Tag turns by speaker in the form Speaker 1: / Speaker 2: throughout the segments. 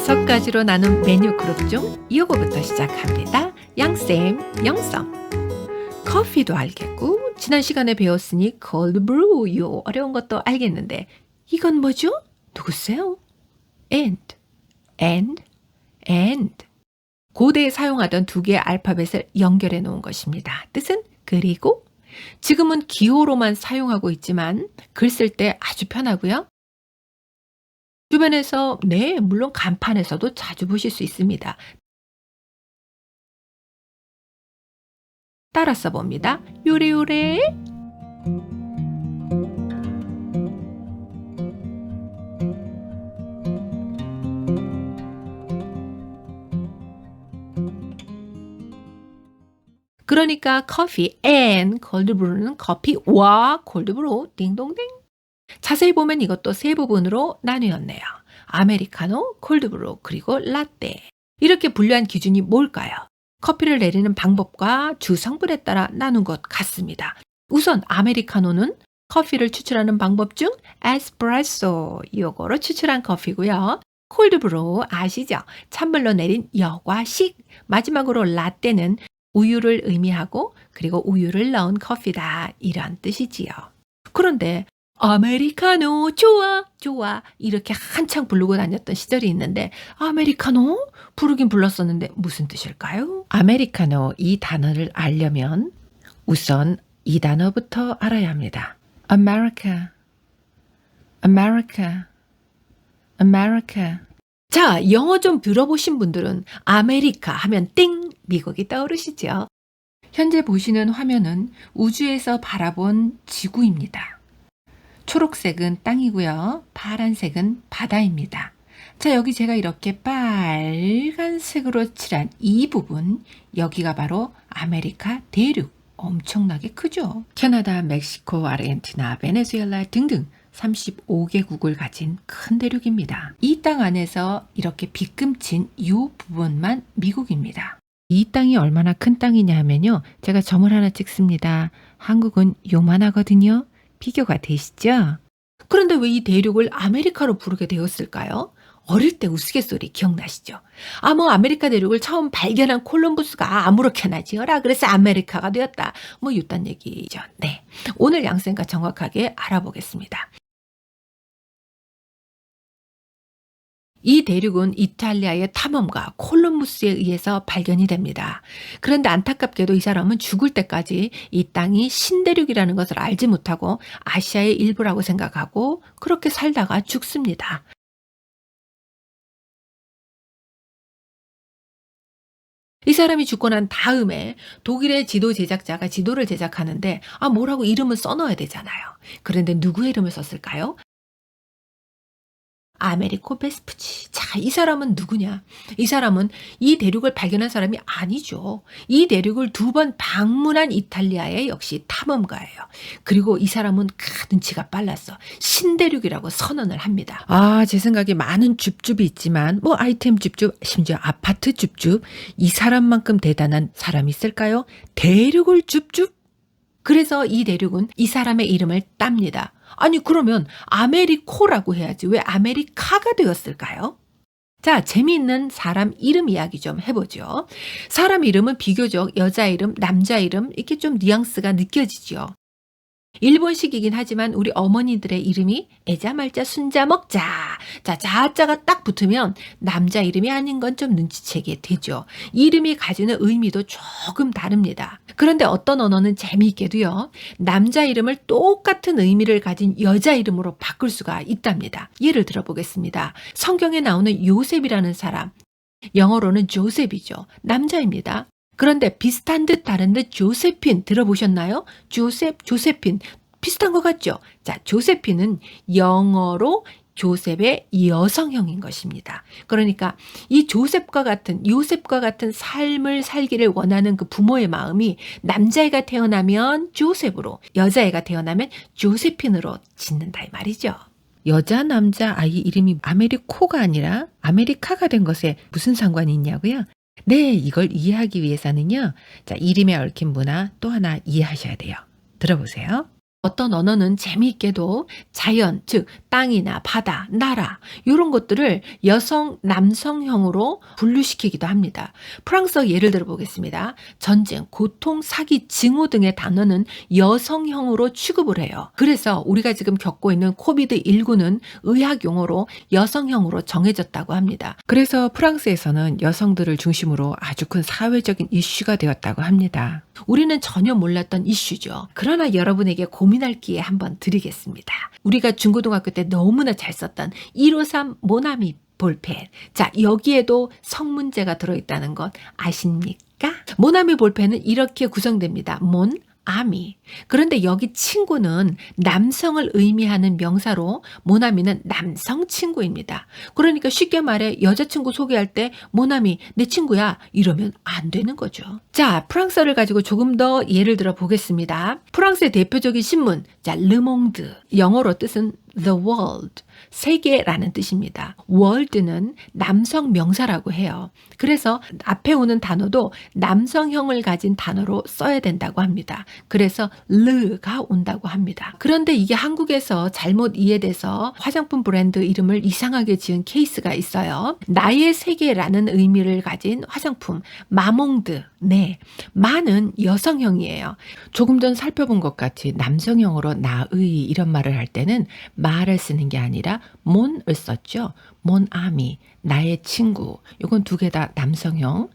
Speaker 1: 6가지로 나눈 메뉴 그룹 중 요거부터 시작합니다. 양쌤, 영성. 커피도 알겠고 지난 시간에 배웠으니 cold brew 요 어려운 것도 알겠는데 이건 뭐죠? 누구세요? and. 고대에 사용하던 두 개의 알파벳을 연결해 놓은 것입니다. 뜻은 그리고. 지금은 기호로만 사용하고 있지만 글 쓸 때 아주 편하고요. 주변에서 물론 간판에서도 자주 보실 수 있습니다. 따라 써봅니다. 요래요래. 그러니까 커피 and cold brew는 커피와 cold brew 딩동댕. 자세히 보면 이것도 세 부분으로 나뉘었네요. 아메리카노, 콜드 브루, 그리고 라떼. 이렇게 분류한 기준이 뭘까요? 커피를 내리는 방법과 주 성분에 따라 나눈 것 같습니다. 우선 아메리카노는 커피를 추출하는 방법 중 에스프레소 요거로 추출한 커피고요. 콜드 브루 아시죠? 찬물로 내린 여과식. 마지막으로 라떼는 우유를 의미하고 그리고 우유를 넣은 커피다 이런 뜻이지요. 그런데 아메리카노 좋아 이렇게 한창 부르고 다녔던 시절이 있는데 아메리카노? 부르긴 불렀었는데 무슨 뜻일까요? 아메리카노 이 단어를 알려면 우선 이 단어부터 알아야 합니다. America. 자, 영어 좀 들어보신 분들은 아메리카 하면 띵! 미국이 떠오르시죠? 현재 보시는 화면은 우주에서 바라본 지구입니다. 초록색은 땅이고요. 파란색은 바다입니다. 자, 여기 제가 이렇게 빨간색으로 칠한 이 부분, 여기가 바로 아메리카 대륙. 엄청나게 크죠? 캐나다, 멕시코, 아르헨티나, 베네수엘라 등등 35개국을 가진 큰 대륙입니다. 이 땅 안에서 이렇게 빗금친 이 부분만 미국입니다. 이 땅이 얼마나 큰 땅이냐 하면요. 제가 점을 하나 찍습니다. 한국은 요만하거든요. 비교가 되시죠? 그런데 왜 이 대륙을 아메리카로 부르게 되었을까요? 어릴 때 우스갯소리 기억나시죠? 아메리카 대륙을 처음 발견한 콜럼부스가 아무렇게나 지어라. 그래서 아메리카가 되었다. 이딴 얘기죠. 네. 오늘 양쌤과 정확하게 알아보겠습니다. 이 대륙은 이탈리아의 탐험가 콜럼부스에 의해서 발견이 됩니다. 그런데 안타깝게도 이 사람은 죽을 때까지 이 땅이 신대륙이라는 것을 알지 못하고 아시아의 일부라고 생각하고 그렇게 살다가 죽습니다. 이 사람이 죽고 난 다음에 독일의 지도 제작자가 지도를 제작하는데 뭐라고 이름을 써넣어야 되잖아요. 그런데 누구의 이름을 썼을까요? 아메리코 베스푸치. 자, 이 사람은 누구냐? 이 사람은 이 대륙을 발견한 사람이 아니죠. 이 대륙을 2번 방문한 이탈리아의 역시 탐험가예요. 그리고 이 사람은 눈치가 빨랐어. 신대륙이라고 선언을 합니다. 제 생각에 많은 줍줍이 있지만 아이템 줍줍, 심지어 아파트 줍줍. 이 사람만큼 대단한 사람이 있을까요? 대륙을 줍줍? 그래서 이 대륙은 이 사람의 이름을 땁니다. 그러면 아메리코라고 해야지 왜 아메리카가 되었을까요? 자, 재미있는 사람 이름 이야기 좀 해보죠. 사람 이름은 비교적 여자 이름, 남자 이름 이렇게 좀 뉘앙스가 느껴지죠. 일본식이긴 하지만 우리 어머니들의 이름이 애자 말자 순자 먹자. 자, 자자가 딱 붙으면 남자 이름이 아닌 건 좀 눈치채게 되죠. 이름이 가지는 의미도 조금 다릅니다. 그런데 어떤 언어는 재미있게도요. 남자 이름을 똑같은 의미를 가진 여자 이름으로 바꿀 수가 있답니다. 예를 들어보겠습니다. 성경에 나오는 요셉이라는 사람. 영어로는 조셉이죠. 남자입니다. 그런데 비슷한 듯 다른 듯 조세핀 들어보셨나요? 조세핀 비슷한 것 같죠? 자, 조세핀은 영어로 조셉의 여성형인 것입니다. 그러니까 이 요셉과 같은 삶을 살기를 원하는 그 부모의 마음이 남자애가 태어나면 조셉으로, 여자애가 태어나면 조세핀으로 짓는다 이 말이죠. 여자, 남자 아이 이름이 아메리코가 아니라 아메리카가 된 것에 무슨 상관이 있냐고요? 네, 이걸 이해하기 위해서는요. 자, 이름에 얽힌 문화 또 하나 이해하셔야 돼요. 들어보세요. 어떤 언어는 재미있게도 자연, 즉 땅이나 바다, 나라 이런 것들을 여성, 남성형으로 분류시키기도 합니다. 프랑스어 예를 들어 보겠습니다. 전쟁, 고통, 사기, 증오 등의 단어는 여성형으로 취급을 해요. 그래서 우리가 지금 겪고 있는 코비드19는 의학 용어로 여성형으로 정해졌다고 합니다. 그래서 프랑스에서는 여성들을 중심으로 아주 큰 사회적인 이슈가 되었다고 합니다. 우리는 전혀 몰랐던 이슈죠. 그러나 여러분에게 고민할 기회 한번 드리겠습니다. 우리가 중고등학교 때 너무나 잘 썼던 153 모나미 볼펜. 자, 여기에도 성문제가 들어있다는 것 아십니까? 모나미 볼펜은 이렇게 구성됩니다. 몬, 아미. 그런데 여기 친구는 남성을 의미하는 명사로 모나미는 남성 친구입니다. 그러니까 쉽게 말해 여자친구 소개할 때 모나미 내 친구야 이러면 안 되는 거죠. 자, 프랑스어를 가지고 조금 더 예를 들어 보겠습니다. 프랑스의 대표적인 신문, 자, 르몽드. 영어로 뜻은 The World, 세계라는 뜻입니다. world는 남성 명사라고 해요. 그래서 앞에 오는 단어도 남성형을 가진 단어로 써야 된다고 합니다. 그래서 르가 온다고 합니다. 그런데 이게 한국에서 잘못 이해돼서 화장품 브랜드 이름을 이상하게 지은 케이스가 있어요. 나의 세계라는 의미를 가진 화장품 마몽드. 네, 마는 여성형이에요. 조금 전 살펴본 것 같이 남성형으로 나의 이런 말을 할 때는 말을 쓰는 게 아니라 몬을 썼죠. 몬 아미, 나의 친구. 이건 두 개 다 남성형.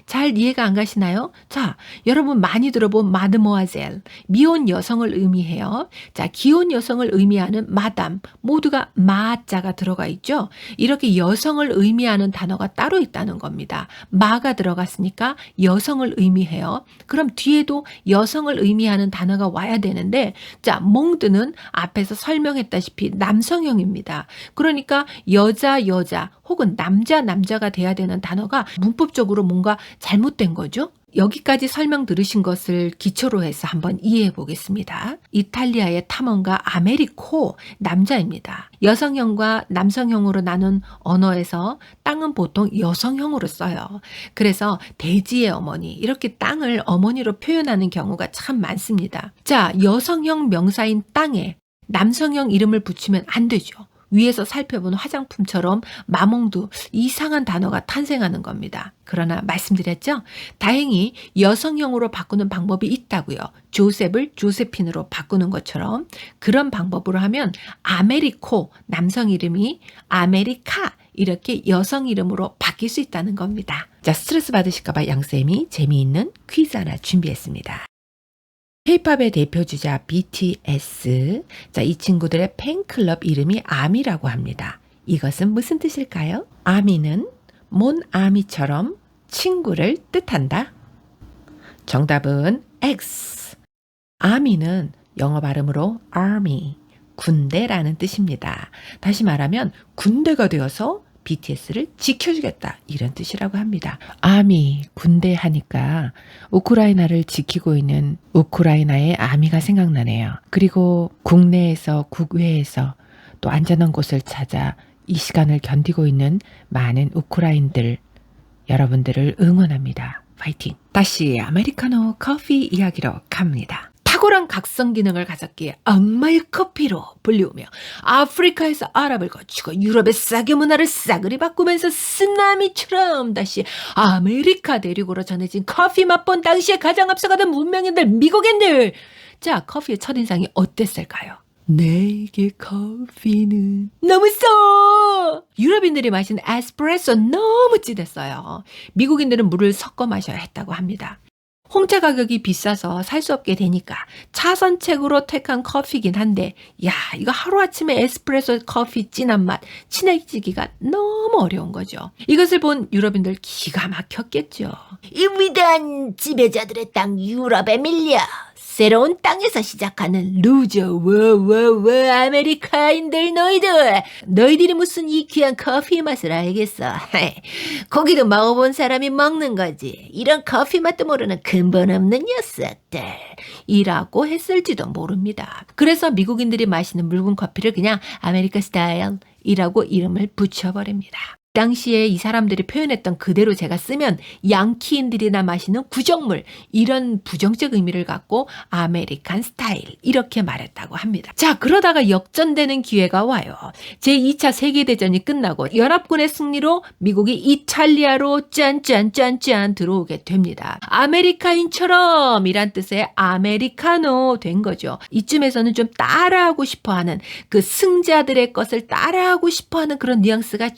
Speaker 1: 잘 이해가 안 가시나요? 자, 여러분 많이 들어본 마드모아젤, 미혼 여성을 의미해요. 자, 기혼 여성을 의미하는 마담, 모두가 마자가 들어가 있죠. 이렇게 여성을 의미하는 단어가 따로 있다는 겁니다. 마가 들어갔으니까 여성을 의미해요. 그럼 뒤에도 여성을 의미하는 단어가 와야 되는데, 자, 몽드는 앞에서 설명했다시피 남성형입니다. 그러니까 여자 혹은 남자가 돼야 되는 단어가 문법적으로 뭔가 잘못된 거죠. 여기까지 설명 들으신 것을 기초로 해서 한번 이해해 보겠습니다. 이탈리아의 탐험가 아메리코, 남자입니다. 여성형과 남성형으로 나눈 언어에서 땅은 보통 여성형으로 써요. 그래서 대지의 어머니, 이렇게 땅을 어머니로 표현하는 경우가 참 많습니다. 자, 여성형 명사인 땅에 남성형 이름을 붙이면 안 되죠. 위에서 살펴본 화장품처럼 마몽도 이상한 단어가 탄생하는 겁니다. 그러나 말씀드렸죠? 다행히 여성형으로 바꾸는 방법이 있다고요. 조셉을 조세핀으로 바꾸는 것처럼 그런 방법으로 하면 아메리코 남성 이름이 아메리카 이렇게 여성 이름으로 바뀔 수 있다는 겁니다. 자, 스트레스 받으실까 봐 양쌤이 재미있는 퀴즈 하나 준비했습니다. K-팝의 대표주자 BTS. 자, 이 친구들의 팬클럽 이름이 아미라고 합니다. 이것은 무슨 뜻일까요? 아미는 몬아미처럼 친구를 뜻한다. 정답은 X. 아미는 영어 발음으로 army, 군대라는 뜻입니다. 다시 말하면 군대가 되어서 BTS를 지켜주겠다 이런 뜻이라고 합니다. 아미, 군대 하니까 우크라이나를 지키고 있는 우크라이나의 아미가 생각나네요. 그리고 국내에서 국외에서 또 안전한 곳을 찾아 이 시간을 견디고 있는 많은 우크라인들 여러분들을 응원합니다. 파이팅! 다시 아메리카노 커피 이야기로 갑니다. 탁월한 각성 기능을 가졌기에 악마의 커피로 불리우며 아프리카에서 아랍을 거치고 유럽의 싸게 문화를 싸그리 바꾸면서 쓰나미처럼 다시 아메리카 대륙으로 전해진 커피 맛본 당시에 가장 앞서가던 문명인들 미국인들. 자, 커피의 첫인상이 어땠을까요? 내게 커피는 너무 써! 유럽인들이 마신 에스프레소 너무 진했어요. 미국인들은 물을 섞어 마셔야 했다고 합니다. 홍차 가격이 비싸서 살 수 없게 되니까 차선책으로 택한 커피긴 한데 야, 이거 하루아침에 에스프레소 커피 진한 맛 친해지기가 너무 어려운 거죠. 이것을 본 유럽인들 기가 막혔겠죠. 이 위대한 지배자들의 땅 유럽에 밀려 새로운 땅에서 시작하는 루저 워 아메리카인들 너희들이 무슨 이 귀한 커피 맛을 알겠어. 고기도 먹어본 사람이 먹는 거지. 이런 커피 맛도 모르는 근본 없는 녀석들 이라고 했을지도 모릅니다. 그래서 미국인들이 마시는 묽은 커피를 그냥 아메리카 스타일 이라고 이름을 붙여버립니다. 당시에 이 사람들이 표현했던 그대로 제가 쓰면 양키인들이나 마시는 구정물, 이런 부정적 의미를 갖고 아메리칸 스타일 이렇게 말했다고 합니다. 자, 그러다가 역전되는 기회가 와요. 제2차 세계대전이 끝나고 연합군의 승리로 미국이 이탈리아로 짠짠짠짠 들어오게 됩니다. 아메리카인처럼 이란 뜻의 아메리카노 된 거죠. 이쯤에서는 좀 따라하고 싶어하는, 그 승자들의 것을 따라하고 싶어하는 그런 뉘앙스가 쫙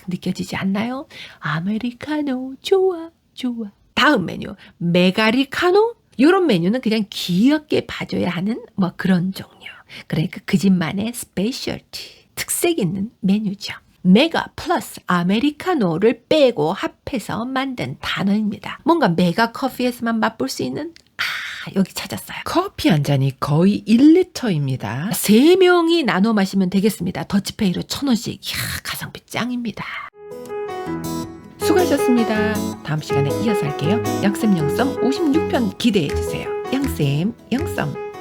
Speaker 1: 느껴지지 않나요? 아메리카노 좋아 좋아. 다음 메뉴 메가리카노. 이런 메뉴는 그냥 귀엽게 봐줘야 하는 뭐 그런 종류. 그러니까 그 집만의 스페셜티, 특색 있는 메뉴죠. 메가 플러스 아메리카노를 빼고 합해서 만든 단어입니다. 뭔가 메가 커피에서만 맛볼 수 있는, 여기 찾았어요.
Speaker 2: 커피 한 잔이 거의 1리터입니다.
Speaker 1: 3명이 나눠 마시면 되겠습니다. 더치페이로 1,000원씩. 이야, 가성비 짱입니다. 수고하셨습니다. 다음 시간에 이어서 할게요. 양쌤 영썸 56편 기대해주세요. 양쌤 영썸.